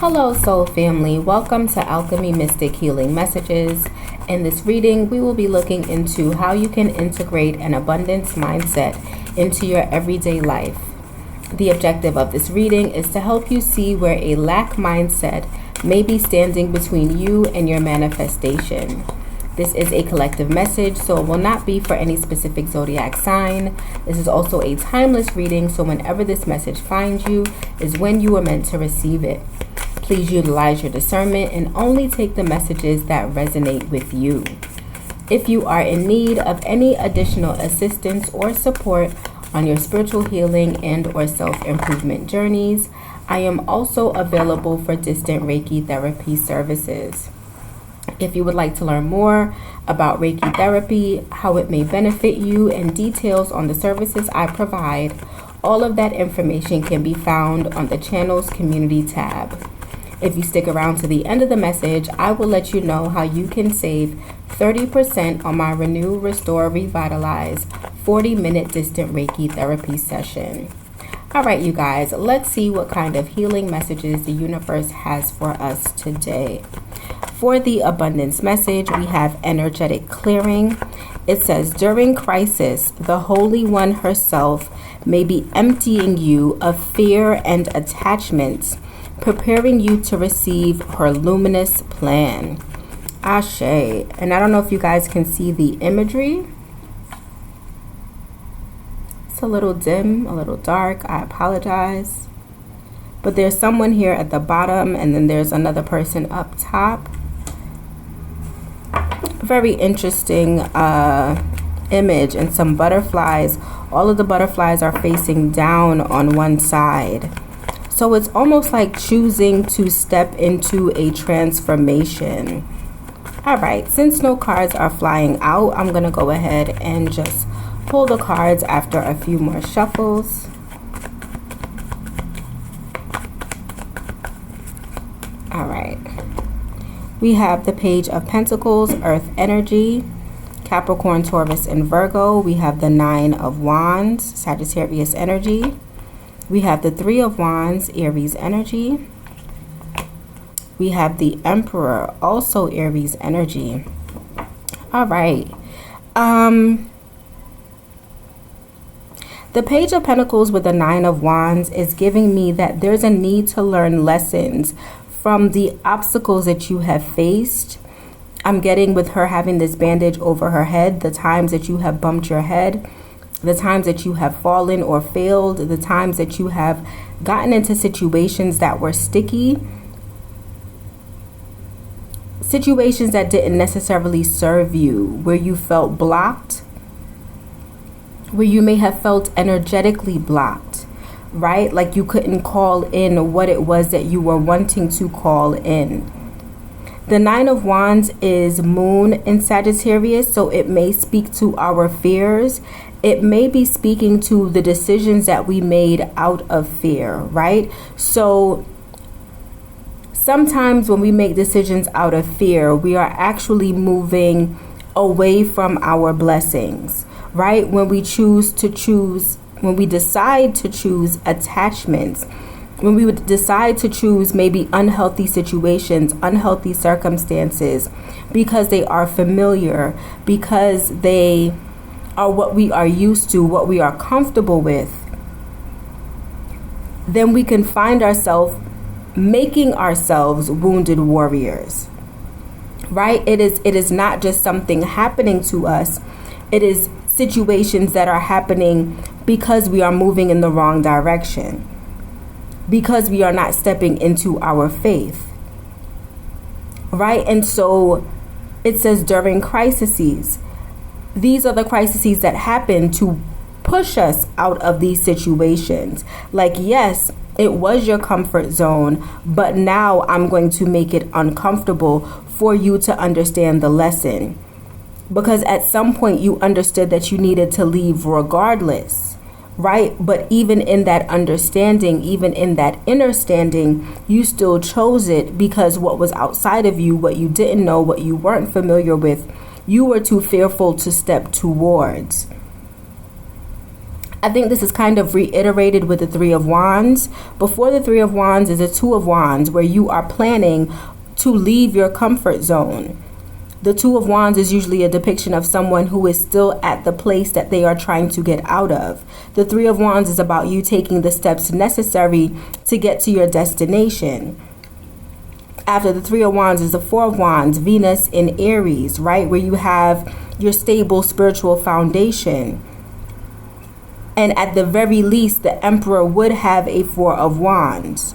Hello soul family, welcome to Alchemy Mystic Healing Messages. In this reading, we will be looking into how you can integrate an abundance mindset into your everyday life. The objective of this reading is to help you see where a lack mindset may be standing between you and your manifestation. This is a collective message, so it will not be for any specific zodiac sign. This is also a timeless reading, so whenever this message finds you is when you are meant to receive it. Please utilize your discernment and only take the messages that resonate with you. If you are in need of any additional assistance or support on your spiritual healing and or self-improvement journeys, I am also available for distant Reiki Therapy services. If you would like to learn more about Reiki Therapy, how it may benefit you, and details on the services I provide, all of that information can be found on the channel's community tab. If you stick around to the end of the message, I will let you know how you can save 30% on my Renew, Restore, Revitalize 40-minute distant Reiki therapy session. All right, you guys, let's see what kind of healing messages the universe has for us today. For the abundance message, we have energetic clearing. It says, during crisis, the Holy One herself may be emptying you of fear and attachments, preparing you to receive her luminous plan. Ashe. And I don't know if you guys can see the imagery. It's a little dim, a little dark. I apologize. But there's someone here at the bottom, and then there's another person up top. Very interesting image, and some butterflies. All of the butterflies are facing down on one side. So it's almost like choosing to step into a transformation. All right, since no cards are flying out, I'm going to go ahead and just pull the cards after a few more shuffles. All right. We have the Page of Pentacles, Earth Energy, Capricorn, Taurus, and Virgo. We have the Nine of Wands, Sagittarius Energy. We have the Three of Wands, Aries Energy. We have the Emperor, also Aries Energy. All right. The Page of Pentacles with the Nine of Wands is giving me that there's a need to learn lessons from the obstacles that you have faced. I'm getting with her having this bandage over her head, the times that you have bumped your head, the times that you have fallen or failed, the times that you have gotten into situations that were sticky, situations that didn't necessarily serve you, where you felt blocked, where you may have felt energetically blocked, right? Like you couldn't call in what it was that you were wanting to call in. The Nine of Wands is Moon in Sagittarius, so it may speak to our fears. It may be speaking to the decisions that we made out of fear, right? So sometimes when we make decisions out of fear, we are actually moving away from our blessings, right? When we when we decide to choose attachments, when we would decide to choose maybe unhealthy situations, unhealthy circumstances, because they are familiar, because they are what we are used to, what we are comfortable with, then we can find ourselves making ourselves wounded warriors, right? It is not just something happening to us. It is situations that are happening because we are moving in the wrong direction, because we are not stepping into our faith, right? And so it says during crises, these are the crises that happen to push us out of these situations. Like, yes, it was your comfort zone, but now I'm going to make it uncomfortable for you to understand the lesson. Because at some point you understood that you needed to leave regardless, right? But even in that understanding, even in that understanding, you still chose it because what was outside of you, what you didn't know, what you weren't familiar with, you were too fearful to step towards. I think this is kind of reiterated with the Three of Wands. Before the Three of Wands is a Two of Wands, where you are planning to leave your comfort zone. The Two of Wands is usually a depiction of someone who is still at the place that they are trying to get out of. The Three of Wands is about you taking the steps necessary to get to your destination. After the Three of Wands is the Four of Wands, Venus in Aries, right? Where you have your stable spiritual foundation. And at the very least, the Emperor would have a Four of Wands,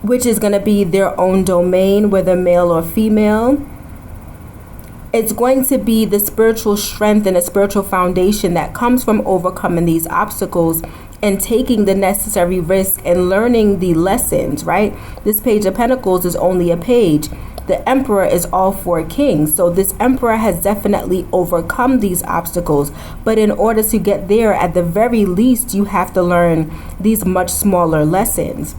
which is going to be their own domain, whether male or female. It's going to be the spiritual strength and a spiritual foundation that comes from overcoming these obstacles and taking the necessary risk and learning the lessons, right? This Page of Pentacles is only a page. The Emperor is all four kings. So this Emperor has definitely overcome these obstacles. But in order to get there, at the very least, you have to learn these much smaller lessons.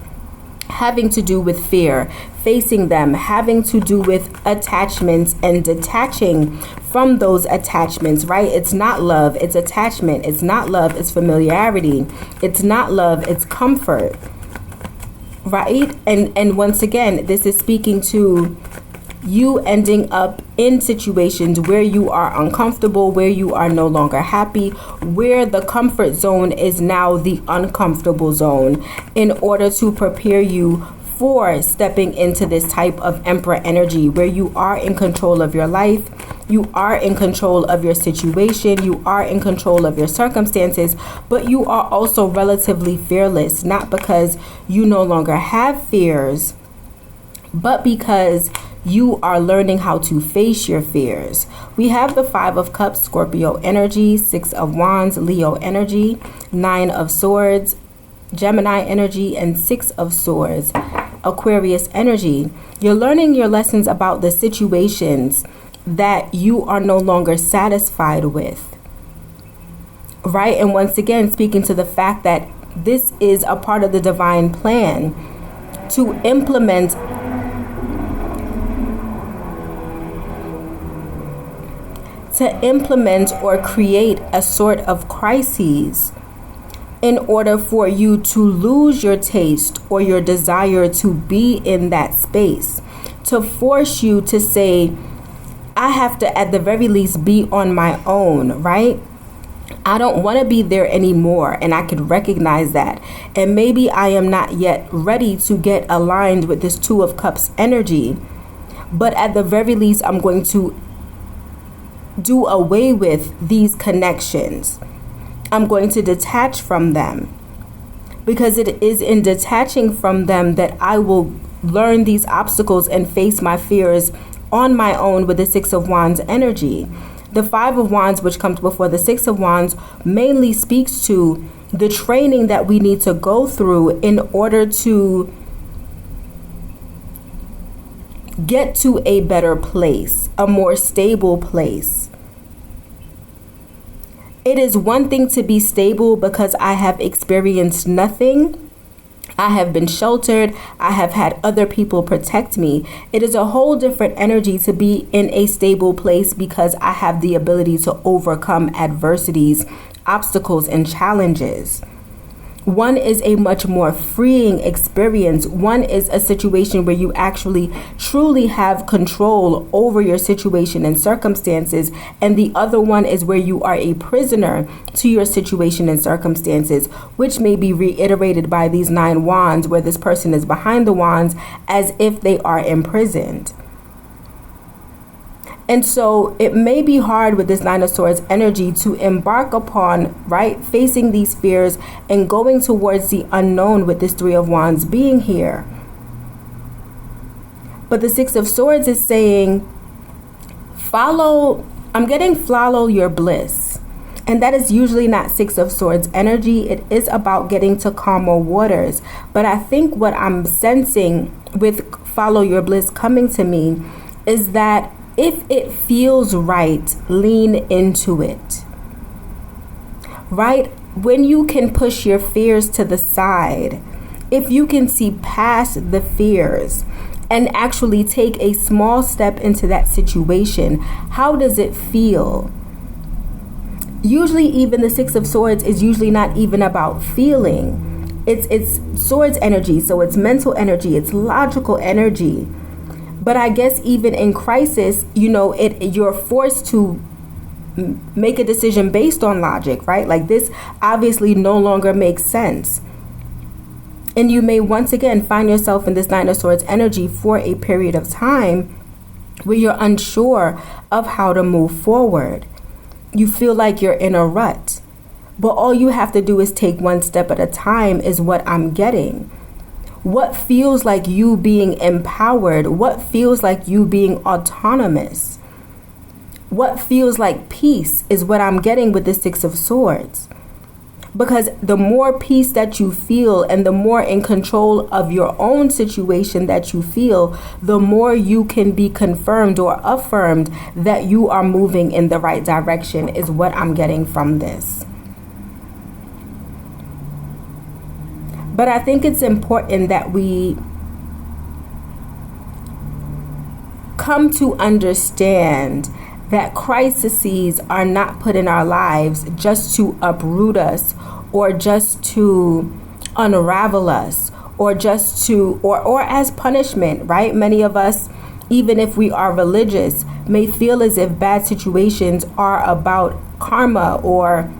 Having to do with fear, facing them, having to do with attachments and detaching from those attachments, right? It's not love, it's attachment. It's not love, it's familiarity. It's not love, it's comfort, right? And once again, this is speaking to you ending up in situations where you are uncomfortable, where you are no longer happy, where the comfort zone is now the uncomfortable zone, in order to prepare you for stepping into this type of Emperor energy, where you are in control of your life, you are in control of your situation, you are in control of your circumstances, but you are also relatively fearless, not because you no longer have fears, but because you are learning how to face your fears. We have the Five of Cups, Scorpio energy, Six of Wands, Leo energy, Nine of Swords, Gemini energy, and Six of Swords, Aquarius energy. You're learning your lessons about the situations that you are no longer satisfied with, right? And once again, speaking to the fact that this is a part of the divine plan to implement or create a sort of crises in order for you to lose your taste or your desire to be in that space, to force you to say, I have to at the very least be on my own, right? I don't want to be there anymore, and I can recognize that. And maybe I am not yet ready to get aligned with this Two of Cups energy, but at the very least, I'm going to do away with these connections. I'm going to detach from them, because it is in detaching from them that I will learn these obstacles and face my fears on my own with the Six of Wands energy. The Five of Wands, which comes before the Six of Wands, mainly speaks to the training that we need to go through in order to get to a better place, a more stable place. It is one thing to be stable because I have experienced nothing. I have been sheltered. I have had other people protect me. It is a whole different energy to be in a stable place because I have the ability to overcome adversities, obstacles, and challenges. One is a much more freeing experience. One is a situation where you actually truly have control over your situation and circumstances. And the other one is where you are a prisoner to your situation and circumstances, which may be reiterated by these Nine Wands, where this person is behind the wands as if they are imprisoned. And so it may be hard with this Nine of Swords energy to embark upon, right, facing these fears and going towards the unknown with this Three of Wands being here. But the Six of Swords is saying, follow your bliss. And that is usually not Six of Swords energy. It is about getting to calmer waters. But I think what I'm sensing with follow your bliss coming to me is that if it feels right, lean into it, right? When you can push your fears to the side, if you can see past the fears and actually take a small step into that situation, how does it feel? Usually even the Six of Swords is usually not even about feeling. It's swords energy, so it's mental energy, it's logical energy. But I guess even in crisis, you're forced to make a decision based on logic, right? Like, this obviously no longer makes sense. And you may once again find yourself in this Nine of Swords energy for a period of time where you're unsure of how to move forward. You feel like you're in a rut, but all you have to do is take one step at a time is what I'm getting. What feels like you being empowered? What feels like you being autonomous? What feels like peace is what I'm getting with the Six of Swords. Because the more peace that you feel and the more in control of your own situation that you feel, the more you can be confirmed or affirmed that you are moving in the right direction is what I'm getting from this. But I think it's important that we come to understand that crises are not put in our lives just to uproot us or just to unravel us or just to or as punishment, right? Many of us, even if we are religious, may feel as if bad situations are about karma or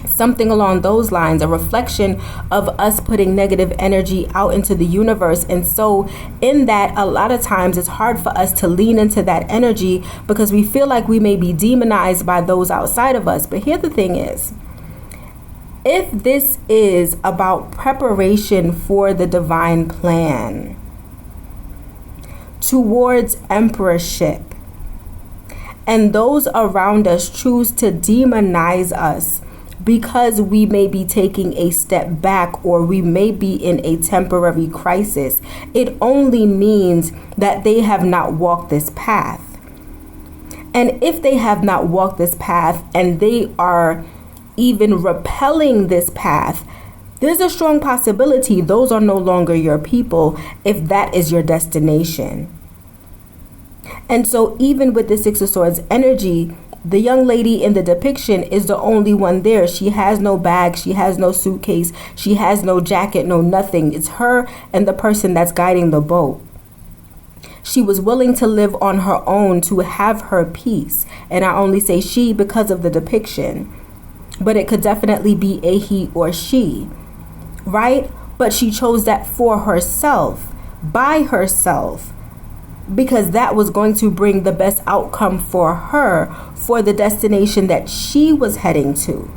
something along those lines, a reflection of us putting negative energy out into the universe. And so in that, a lot of times it's hard for us to lean into that energy because we feel like we may be demonized by those outside of us. But here the thing is, if this is about preparation for the divine plan towards emperorship, and those around us choose to demonize us because we may be taking a step back or we may be in a temporary crisis, it only means that they have not walked this path. And if they have not walked this path and they are even repelling this path, there's a strong possibility those are no longer your people if that is your destination. And so even with the Six of Swords energy, the young lady in the depiction is the only one there. She has no bag, she has no suitcase, she has no jacket, no nothing. It's her and the person that's guiding the boat. She was willing to live on her own to have her peace. And I only say she because of the depiction. But it could definitely be a he or she, right? But she chose that for herself, by herself, because that was going to bring the best outcome for her, for the destination that she was heading to,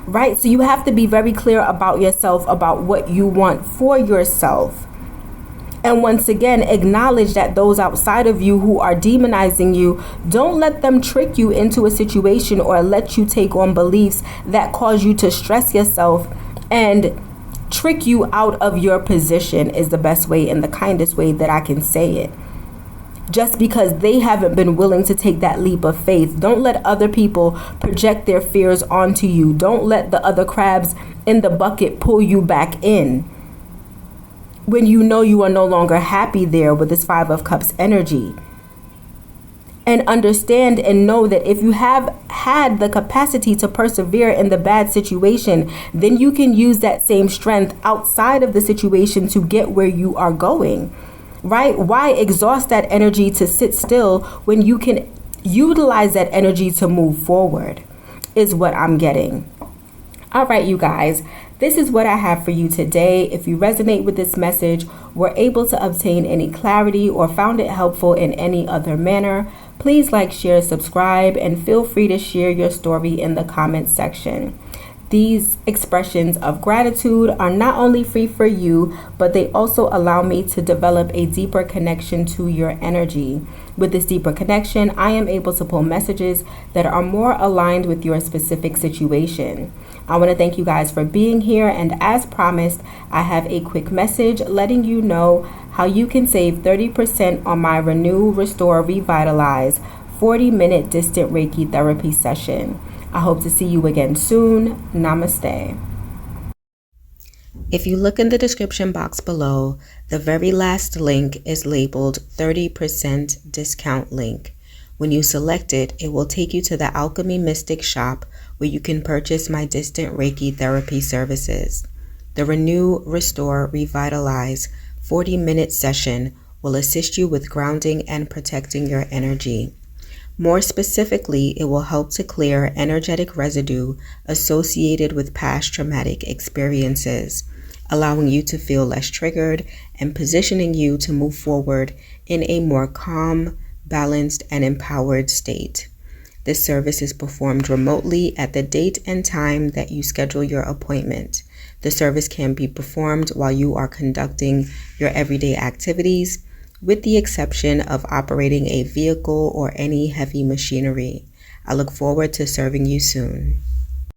right? So you have to be very clear about yourself, about what you want for yourself. And once again, acknowledge that those outside of you who are demonizing you, don't let them trick you into a situation or let you take on beliefs that cause you to stress yourself and trick you out of your position is the best way and the kindest way that I can say it. Just because they haven't been willing to take that leap of faith. Don't let other people project their fears onto you. Don't let the other crabs in the bucket pull you back in when you know you are no longer happy there with this Five of Cups energy. And understand and know that if you have had the capacity to persevere in the bad situation, then you can use that same strength outside of the situation to get where you are going. Right? Why exhaust that energy to sit still when you can utilize that energy to move forward is what I'm getting. All right, you guys, this is what I have for you today. If you resonate with this message, were able to obtain any clarity or found it helpful in any other manner, please like, share, subscribe, and feel free to share your story in the comments section. These expressions of gratitude are not only free for you, but they also allow me to develop a deeper connection to your energy. With this deeper connection, I am able to pull messages that are more aligned with your specific situation. I want to thank you guys for being here, and as promised, I have a quick message letting you know how you can save 30% on my Renew, Restore, Revitalize 40-minute distant Reiki therapy session. I hope to see you again soon. Namaste. If you look in the description box below, the very last link is labeled 30% discount link. When you select it, it will take you to the Alchemy Mystic shop where you can purchase my distant Reiki Therapy services. The Renew, Restore, Revitalize 40-minute session will assist you with grounding and protecting your energy. More specifically, it will help to clear energetic residue associated with past traumatic experiences, allowing you to feel less triggered and positioning you to move forward in a more calm, balanced, and empowered state. This service is performed remotely at the date and time that you schedule your appointment. The service can be performed while you are conducting your everyday activities, with the exception of operating a vehicle or any heavy machinery. I look forward to serving you soon.